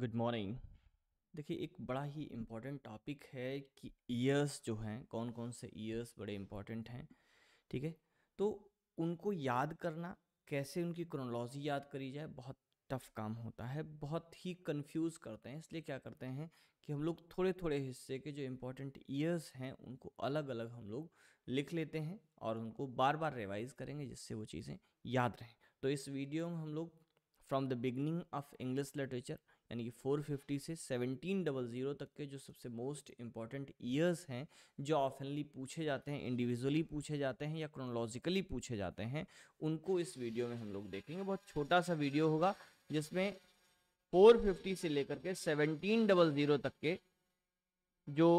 Good morning. देखिए, एक बड़ा ही इम्पोर्टेंट टॉपिक है कि ईयर्स जो हैं, कौन कौन से ईयर्स बड़े इम्पोर्टेंट हैं। ठीक है, तो उनको याद करना, कैसे उनकी क्रोनोलॉजी याद करी जाए, बहुत टफ काम होता है, बहुत ही कंफ्यूज करते हैं। इसलिए क्या करते हैं कि हम लोग थोड़े थोड़े हिस्से के जो इम्पोर्टेंट ईयर्स हैं उनको अलग अलग हम लोग लिख लेते हैं और उनको बार बार रिवाइज करेंगे जिससे वो चीज़ें याद रहें। तो इस वीडियो में हम लोग from the beginning of English literature यानी कि 450 से 1700 तक के जो सबसे मोस्ट इंपॉर्टेंट ईयर्स हैं, जो ऑफनली पूछे जाते हैं, इंडिविजुअली पूछे जाते हैं या क्रोनोलॉजिकली पूछे जाते हैं, उनको इस वीडियो में हम लोग देखेंगे। बहुत छोटा सा वीडियो होगा जिसमें 450 से लेकर के 1700 तक के जो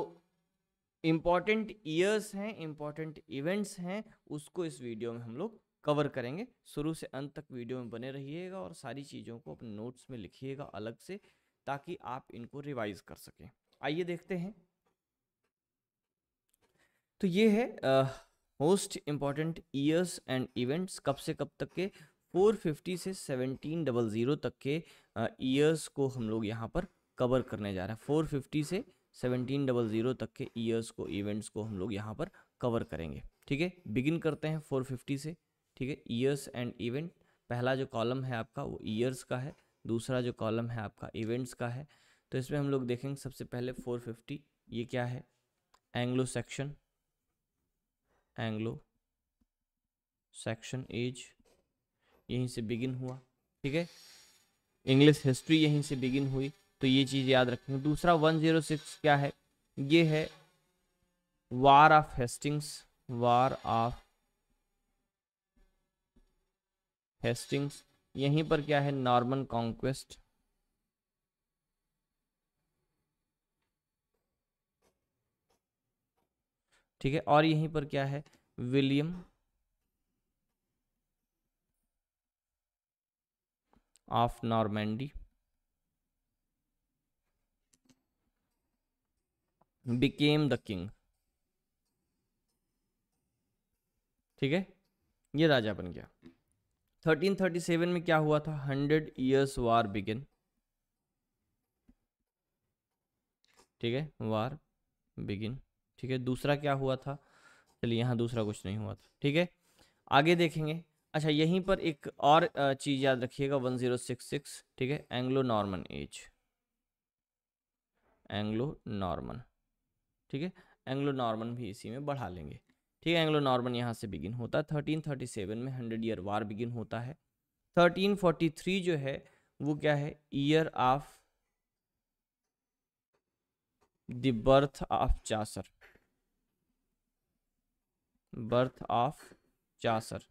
इम्पॉर्टेंट ईयर्स हैं, इम्पॉर्टेंट इवेंट्स हैं, उसको इस वीडियो में हम लोग कवर करेंगे। शुरू से अंत तक वीडियो में बने रहिएगा और सारी चीज़ों को अपने नोट्स में लिखिएगा अलग से, ताकि आप इनको रिवाइज कर सकें। आइए देखते हैं। तो ये है most important years and events, कब से कब तक के, 450 से 1700 तक के ईयर्स को हम लोग यहाँ पर कवर करने जा रहे हैं। 450 से 1700 तक के ईयर्स को, इवेंट्स को हम लोग यहाँ पर कवर करेंगे। ठीक है, बिगिन करते हैं 450 से। ठीक है, ईयर्स एंड इवेंट, पहला जो कॉलम है आपका वो ईयर्स का है, दूसरा जो कॉलम है आपका इवेंट्स का है। तो इसमें हम लोग देखेंगे सबसे पहले 450, ये क्या है, Anglo Saxon, Anglo Saxon age, यहीं से बिगिन हुआ। ठीक है, इंग्लिश हिस्ट्री यहीं से बिगिन हुई, तो ये चीज़ याद रखेंगे। दूसरा 106 क्या है, ये है war of Hastings, war of Hastings, यहीं पर क्या है, नॉर्मन कॉन्क्वेस्ट। ठीक है, और यहीं पर क्या है, William of Normandy became the king. ठीक है, ये राजा बन गया। 1337 में क्या हुआ था, 100 ईयर्स वार बिगिन। ठीक है, वार बिगिन। ठीक है, दूसरा क्या हुआ था, चलिए यहाँ दूसरा कुछ नहीं हुआ था। ठीक है, आगे देखेंगे। अच्छा, यहीं पर एक और चीज़ याद रखिएगा, 1066। ठीक है, Anglo Norman age, Anglo Norman. ठीक है, एंग्लो नॉर्मन भी इसी में बढ़ा लेंगे। ठीक है, एंग्लो नॉर्मन यहाँ से बिगिन होता है। 1337 में 100 ईयर वार बिगिन होता है। 1343 जो है वो क्या है, year of the birth of Chaucer, birth of Chaucer.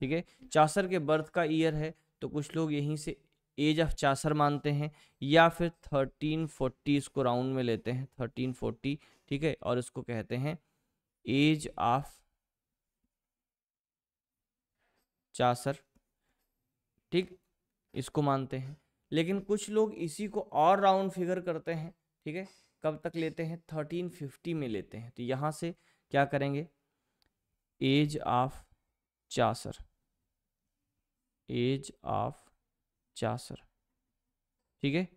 ठीक है, चासर के बर्थ का ईयर है, तो कुछ लोग यहीं से एज ऑफ चासर मानते हैं, या फिर 1340 इसको राउंड में लेते हैं, 1340। ठीक है, और इसको कहते हैं एज ऑफ चासर। ठीक, इसको मानते हैं। लेकिन कुछ लोग इसी को और राउंड फिगर करते हैं। ठीक है, कब तक लेते हैं, 1350 में लेते हैं। तो यहाँ से क्या करेंगे, age of Chaucer, age of Chaucer. ठीक है,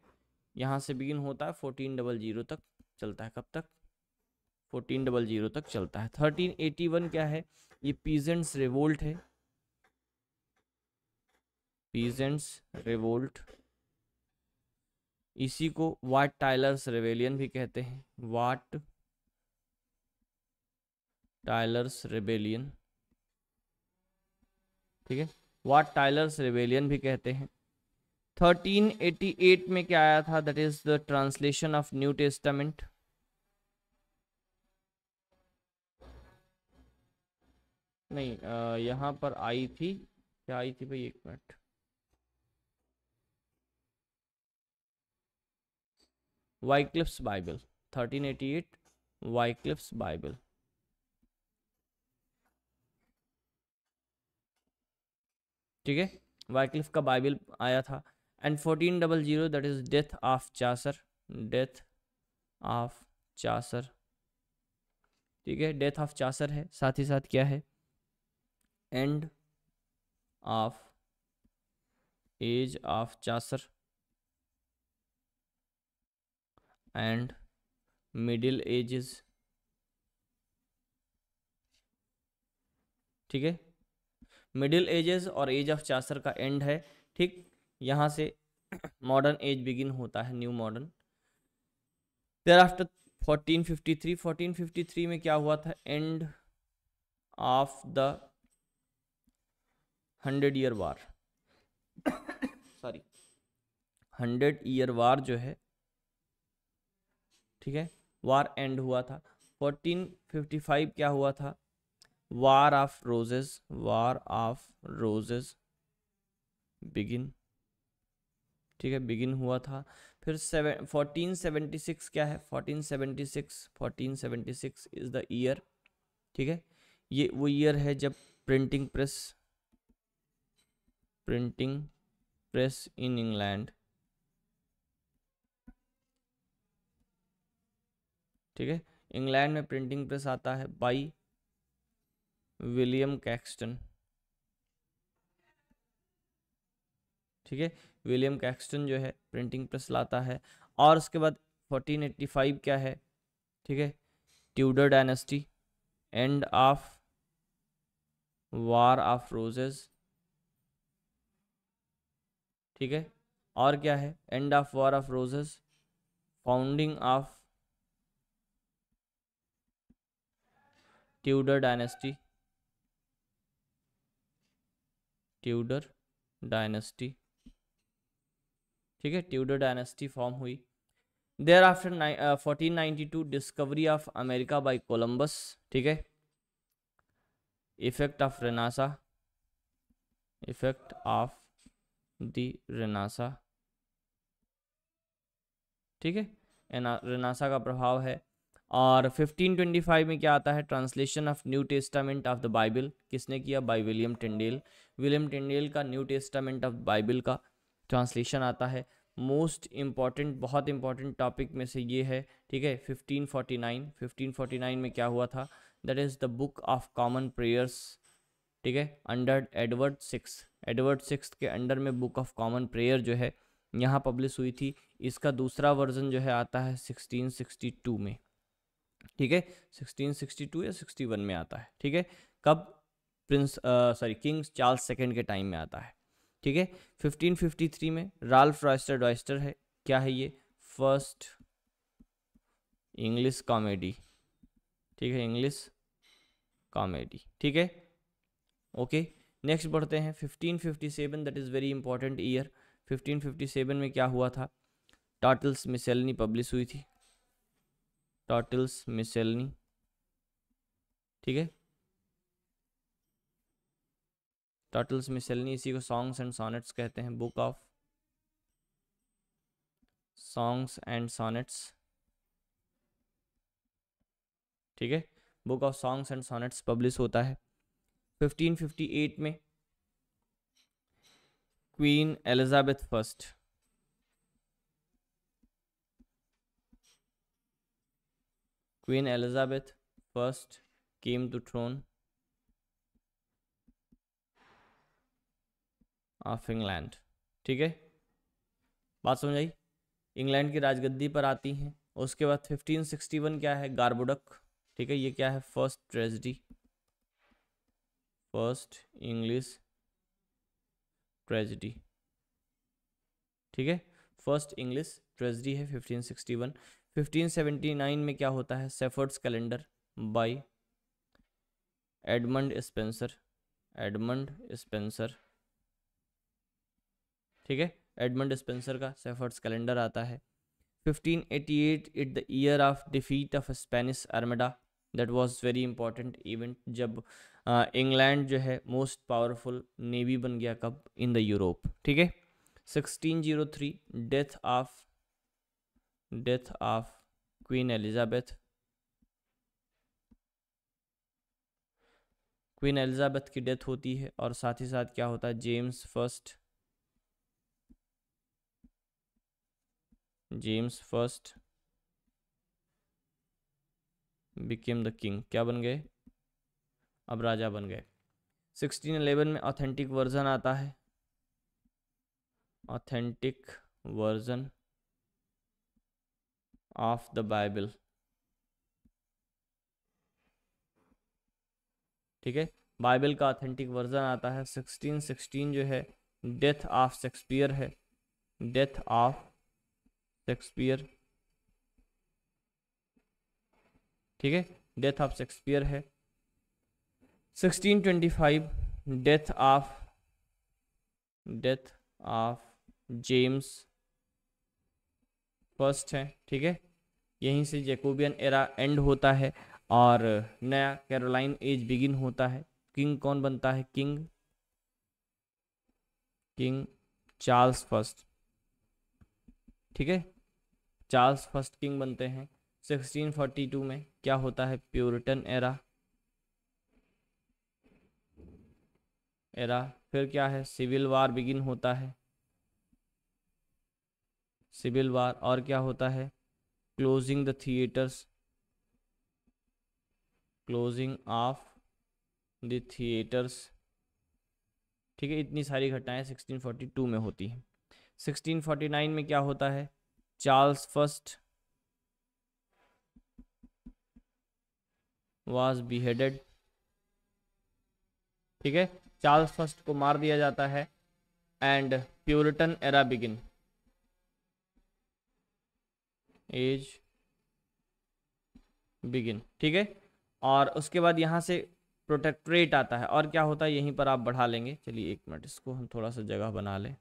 यहाँ से बिगिन होता है, 1400 तक चलता है। कब तक, 1400 तक चलता है। 1381 क्या है, ये पीजेंट्स रिवोल्ट है, पीजेंट्स रिवोल्ट। इसी को वाट टाइलर्स रेबेलियन भी कहते हैं, वाट टाइलर्स रेबेलियन। ठीक है, वाट टाइलर्स रेबेलियन भी कहते हैं। 1388 में क्या आया था, that is the translation of New testament. नहीं, यहाँ पर आई थी, क्या आई थी भाई, एक मिनट, वाइक्लिफ्स बाइबल, 1388 वाइक्लिफ्स बाइबल। ठीक है, वाइक्लिफ का बाइबल आया था। And 1400 that is death of Chaucer, death of Chaucer. ठीक है, डेथ ऑफ चासर है, साथ ही साथ क्या है, end of age of Chaucer. End Middle Ages, ठीक है। मिडिल एजेस और एज ऑफ चासर का एंड है, ठीक। यहाँ से मॉडर्न एज बिगिन होता है, न्यू मॉडर्न। देयर आफ्टर 1453 में क्या हुआ था? End of the 100 year war, sorry 100 year war जो है, ठीक है, वार एंड हुआ था। 1455 क्या हुआ था? वार of roses, war of roses begin, ठीक है, बिगिन हुआ था। फिर 1476 क्या है? 1476 इज द ईयर, ठीक है। ये वो ईयर है जब प्रिंटिंग प्रेस इन इंग्लैंड, ठीक है, इंग्लैंड में प्रिंटिंग प्रेस आता है बाई विलियम कैक्सटन, ठीक है। विलियम कैक्सटन जो है प्रिंटिंग प्रेस लाता है। और उसके बाद 1485 क्या है? ठीक है, Tudor dynasty, end of war of Roses, ठीक है। और क्या है? End of war of Roses, founding of Tudor dynasty, Tudor dynasty, ठीक है, ट्यूडर डायनेस्टी फॉर्म हुई। Thereafter 1492 discovery of America by Columbus, ठीक है। Effect of renaissance, effect of the renaissance, ठीक है, रेनासा का प्रभाव है। और 1525 में क्या आता है? Translation of New Testament of the Bible, किसने किया? By William Tyndale. William Tyndale का न्यू टेस्टामेंट ऑफ बाइबल का ट्रांसलेशन आता है। मोस्ट इम्पॉर्टेंट, बहुत इंपॉर्टेंट टॉपिक में से ये है, ठीक है। 1549 में क्या हुआ था? That is the book of common prayers, ठीक है, अंडर एडवर्ड सिक्स के अंडर में बुक ऑफ कॉमन प्रेयर जो है यहाँ पब्लिश हुई थी। इसका दूसरा वर्जन जो है आता है 1662 में, ठीक है, 1662 या 61 में आता है, ठीक है। कब? किंग चार्ल्स सेकंड के टाइम में आता है, ठीक है। 1553 में राल्फ रॉयस्टर डॉयस्टर है, क्या है ये? फर्स्ट इंग्लिश कॉमेडी, ठीक है, इंग्लिश कॉमेडी, ठीक है, ओके। नेक्स्ट बढ़ते हैं 1557, that is very important year. 1557 में क्या हुआ था? टॉटल्स मिसेलनी पब्लिश हुई थी, टॉटल्स मिसेलनी, ठीक है, टॉटल्स मिसेलनी, इसी को सॉन्ग्स एंड सॉनेट्स कहते हैं, book of songs and sonnets, ठीक है, book of songs and sonnets publish होता है। 1558 में Queen Elizabeth first, Queen Elizabeth first came to throne of England, ठीक है, बात समझ आई? इंग्लैंड की राजगद्दी पर आती हैं। उसके बाद 1561 क्या है? गार्बोडक, ठीक है, ये क्या है? First tragedy, first English tragedy, ठीक है, फर्स्ट इंग्लिश ट्रेजेडी है 1561। 1579 में क्या होता है? Shepherd's calendar by Edmund Spenser, Edmund Spenser, ठीक है, एडमंड स्पेंसर का सेफर्ड्स कैलेंडर आता है। 1588 it the year of defeat of Spanish armada, that was very important event, जब इंग्लैंड जो है मोस्ट पावरफुल नेवी बन गया, कब? इन द यूरोप, ठीक है। 1603 death of queen Elizabeth, queen Elizabeth की डेथ होती है। और साथ ही साथ क्या होता है? James first became the king, क्या बन गए? अब राजा बन गए। 1611 में ऑथेंटिक वर्जन आता है, authentic version of the Bible, ठीक है। बाइबल का ऑथेंटिक वर्जन आता है 1616 जो है डेथ ऑफ शेक्सपियर है, डेथ ऑफ शेक्सपियर, ठीक है, डेथ ऑफ शेक्सपियर है। 1625 डेथ ऑफ जेम्स फर्स्ट है, ठीक है। यहीं से जैकोबियन एरा एंड होता है और नया कैरोलाइन एज बिगिन होता है। किंग कौन बनता है? किंग चार्ल्स फर्स्ट, ठीक है, चार्ल्स फर्स्ट किंग बनते हैं। 1642 में क्या होता है? Puritan era. फिर क्या है? सिविल वार बिगिन होता है, सिविल वार। और क्या होता है? Closing the theatres, closing of the theatres, ठीक है। इतनी सारी घटनाएं 1642 में होती हैं। 1649 में क्या होता है? चार्ल्स फर्स्ट वाज बिहेडेड, ठीक है, चार्ल्स फर्स्ट को मार दिया जाता है and Puritan era begin, age begin, ठीक है। और उसके बाद यहाँ से प्रोटेक्टरेट आता है। और क्या होता है? यहीं पर आप बढ़ा लेंगे। चलिए 1 मिनट, इसको हम थोड़ा सा जगह बना लें।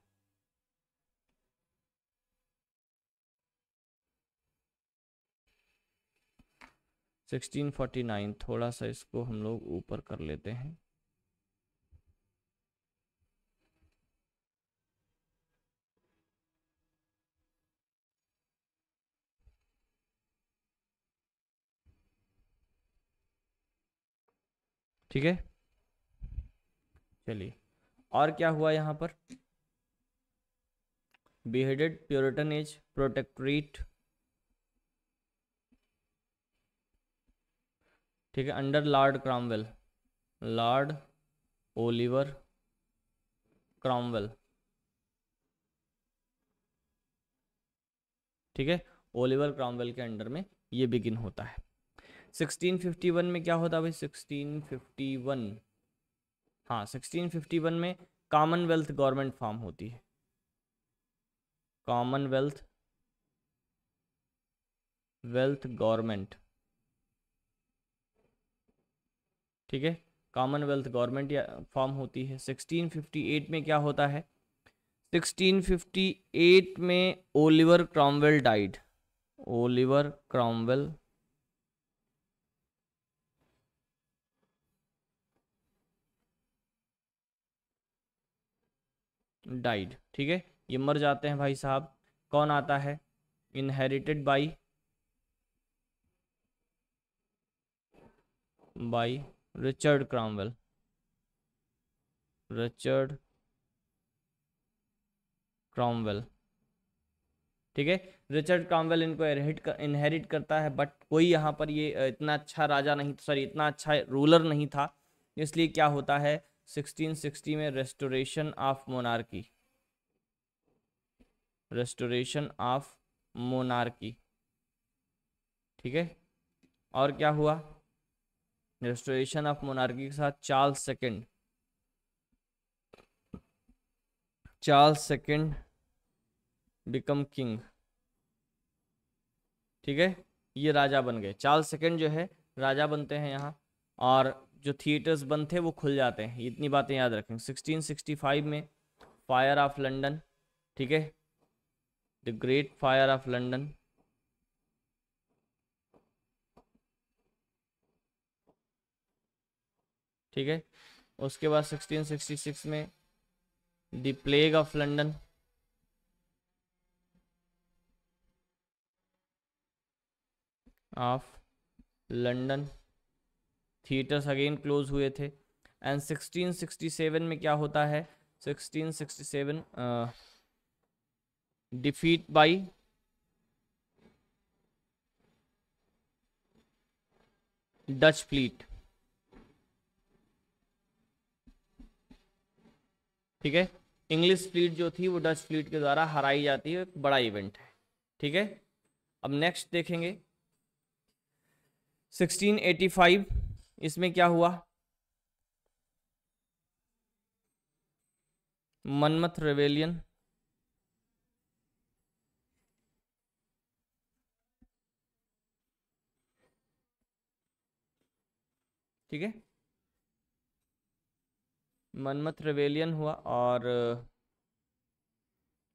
सिक्सटीन 49, थोड़ा सा इसको हम लोग ऊपर कर लेते हैं। ठीक है, चलिए। और क्या हुआ यहाँ पर? बिहेडेड, प्योरिटन एज, प्रोटेक्टरेट, ठीक है, under Lord Cromwell, Lord Oliver Cromwell, ठीक है, ओलिवर क्रॉमवेल के अंडर में ये बिगिन होता है। 1651 में क्या होता है भाई? 1651, हाँ, 1651 में कॉमनवेल्थ गवर्नमेंट फॉर्म होती है, कॉमनवेल्थ गवर्नमेंट, ठीक है, कॉमनवेल्थ गवर्नमेंट या फॉर्म होती है। 1658 में क्या होता है? 1658 में Oliver Cromwell died, Oliver Cromwell died, ठीक है, ये मर जाते हैं भाई साहब। कौन आता है? Inherited by Richard Cromwell, Richard Cromwell, ठीक है। रिचर्ड क्रॉमवेल इनको इनहेरिट करता है, बट कोई यहाँ पर ये इतना अच्छा राजा नहीं, सॉरी इतना अच्छा रूलर नहीं था, इसलिए क्या होता है? 1660 में restoration of monarchy, restoration of monarchy, ठीक है। और क्या हुआ? रेस्टोरेशन ऑफ मोनार्की के साथ चार्ल्स सेकंड बिकम किंग, ठीक है, ये राजा बन गए। चार्ल्स सेकंड जो है राजा बनते हैं यहाँ, और जो थिएटर्स बंद थे वो खुल जाते हैं। इतनी बातें याद रखें। 1665 में फायर ऑफ लंदन, ठीक है, the great fire of London, ठीक है। उसके बाद 1666 में the plague of London, of London, theatres again close हुए थे। एंड 1667 में क्या होता है? 1667 डिफीट बाय डच फ्लीट, ठीक है, इंग्लिश फ्लीट जो थी वो डच फ्लीट के द्वारा हराई जाती है, एक बड़ा इवेंट है, ठीक है। अब नेक्स्ट देखेंगे 1685, इसमें क्या हुआ, मनमथ रेवेलियन, ठीक है, मनमथ रेवेलियन हुआ। और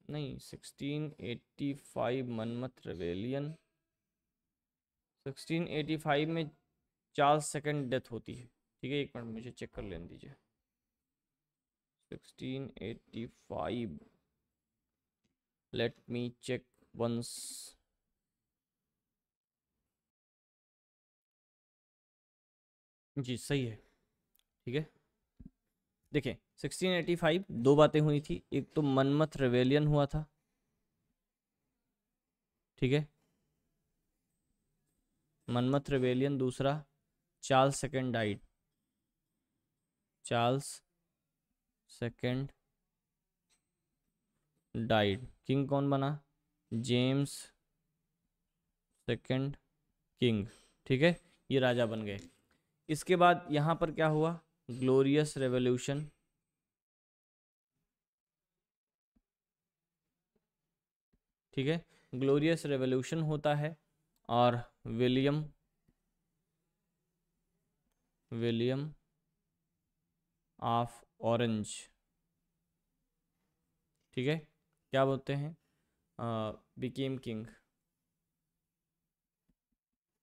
नहीं, 1685 मनमथ रेवेलियन, 1685 में चार्ल्स सेकंड डेथ होती है, ठीक है, एक मिनट मुझे चेक कर लेने दीजिए। 1685, लेट मी चेक वंस। जी सही है, ठीक है। देखिए 1685 दो बातें हुई थी, एक तो मनमथ रेवेलियन हुआ था, ठीक है, मनमथ रेवेलियन, दूसरा Charles second died, Charles second died, king कौन बना, जेम्स सेकंड किंग, ठीक है, ये राजा बन गए। इसके बाद यहाँ पर क्या हुआ, ग्लोरियस रेवोल्यूशन, ठीक है, ग्लोरियस रेवोल्यूशन होता है। और विलियम ऑफ ऑरेंज, ठीक है, क्या बोलते हैं, बिकेम किंग,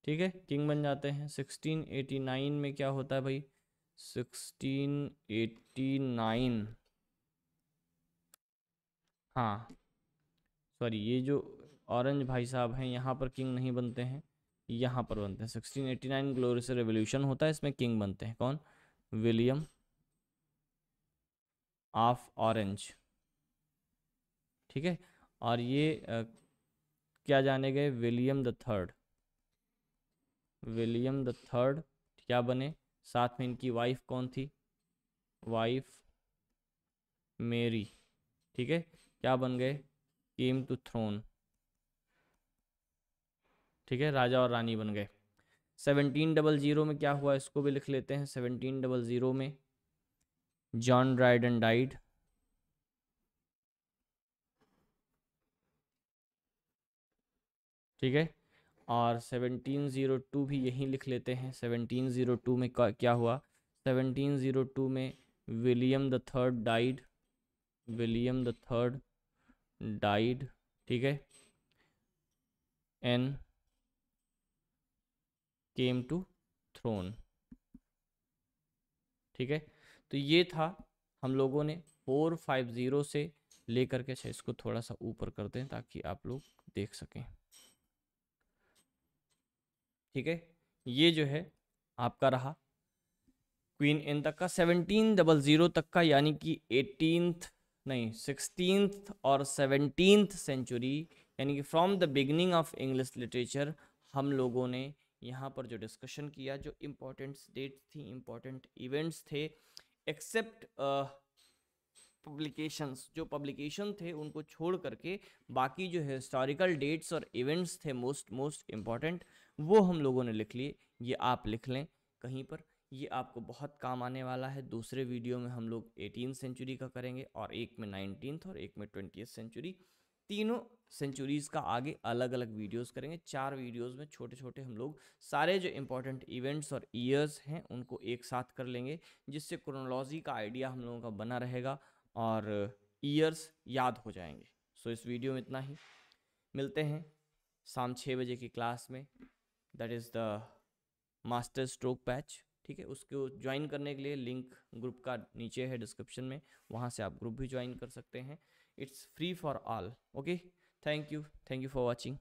ठीक है, किंग बन जाते हैं। 1689 में क्या होता है भाई, 1689, हाँ सॉरी, ये जो ऑरेंज भाई साहब हैं यहाँ पर किंग नहीं बनते हैं, यहाँ पर बनते हैं। 1689 ग्लोरियस रेवोल्यूशन होता है, इसमें किंग बनते हैं कौन, विलियम ऑफ ऑरेंज, ठीक है। और ये क्या जाने गए, विलियम द थर्ड क्या बने, साथ में इनकी वाइफ कौन थी, वाइफ मेरी, ठीक है, क्या बन गए, केम टू थ्रोन, ठीक है, राजा और रानी बन गए। 1700 में क्या हुआ, इसको भी लिख लेते हैं। 1700 में जॉन ड्राइडन डाइड, ठीक है। और 1702 भी यहीं लिख लेते हैं। 1702 में क्या हुआ, 1702 में William the third died, William the third died, ठीक है, एंड केम टू थ्रोन, ठीक है। तो ये था हम लोगों ने 450 से लेकर के, अच्छा इसको थोड़ा सा ऊपर कर दें ताकि आप लोग देख सकें, ठीक है। ये जो है आपका रहा क्वीन एन तक का, 1700 तक का, यानी कि 18th नहीं 16th और 17th सेंचुरी, यानी कि from the beginning of English literature हम लोगों ने यहाँ पर जो डिस्कशन किया, जो इम्पोर्टेंट डेट्स थी, इम्पोर्टेंट इवेंट्स थे, एक्सेप्ट पब्लिकेशंस, जो पब्लिकेशन थे उनको छोड़ करके बाकी जो हिस्टोरिकल डेट्स और इवेंट्स थे मोस्ट इम्पॉर्टेंट, वो हम लोगों ने लिख लिए। ये आप लिख लें कहीं पर, ये आपको बहुत काम आने वाला है। दूसरे वीडियो में हम लोग 18th सेंचुरी का करेंगे, और एक में 19th और एक में 20th सेंचुरी, तीनों सेंचुरीज़ का आगे अलग अलग वीडियोस करेंगे। 4 वीडियोस में छोटे छोटे हम लोग सारे जो इंपॉर्टेंट इवेंट्स और ईयर्स हैं उनको एक साथ कर लेंगे, जिससे क्रोनोलॉजी का आइडिया हम लोगों का बना रहेगा और ईयर्स याद हो जाएंगे। सो इस वीडियो में इतना ही, मिलते हैं शाम 6 बजे की क्लास में, that is the master stroke patch, ठीक है। उसको ज्वाइन करने के लिए लिंक ग्रुप का नीचे है डिस्क्रिप्शन में, वहाँ से आप ग्रुप भी ज्वाइन कर सकते हैं। It's free for all, okay. Thank you for watching.